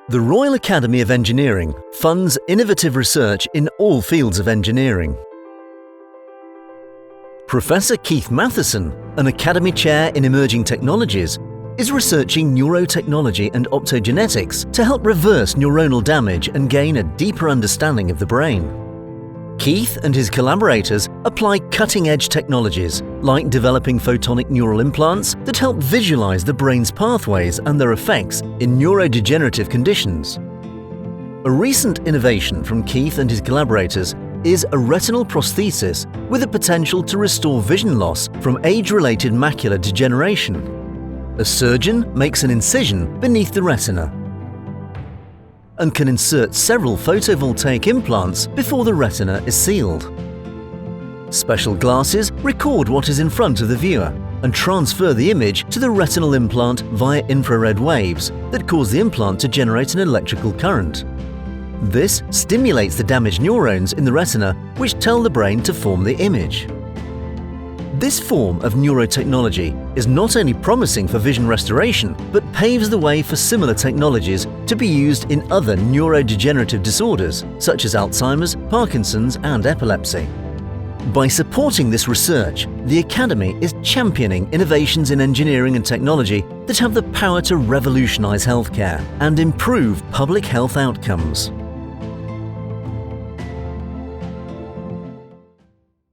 The Royal Academy of Engineering funds innovative research in all fields of engineering. Professor Keith Mathieson, an Academy Chair in Emerging Technologies, is researching neurotechnology and optogenetics to help reverse neuronal damage and gain a deeper understanding of the brain. Keith and his collaborators apply cutting-edge technologies like developing photonic neural implants that help visualize the brain's pathways and their effects in neurodegenerative conditions. A recent innovation from Keith and his collaborators is a retinal prosthesis with the potential to restore vision loss from age-related macular degeneration. A surgeon makes an incision beneath the retina and can insert several photovoltaic implants before the retina is sealed. Special glasses record what is in front of the viewer and transfer the image to the retinal implant via infrared waves that cause the implant to generate an electrical current. This stimulates the damaged neurons in the retina, which tell the brain to form the image. This form of neurotechnology is not only promising for vision restoration, but paves the way for similar technologies to be used in other neurodegenerative disorders such as Alzheimer's, Parkinson's and epilepsy. By supporting this research, the Academy is championing innovations in engineering and technology that have the power to revolutionize healthcare and improve public health outcomes.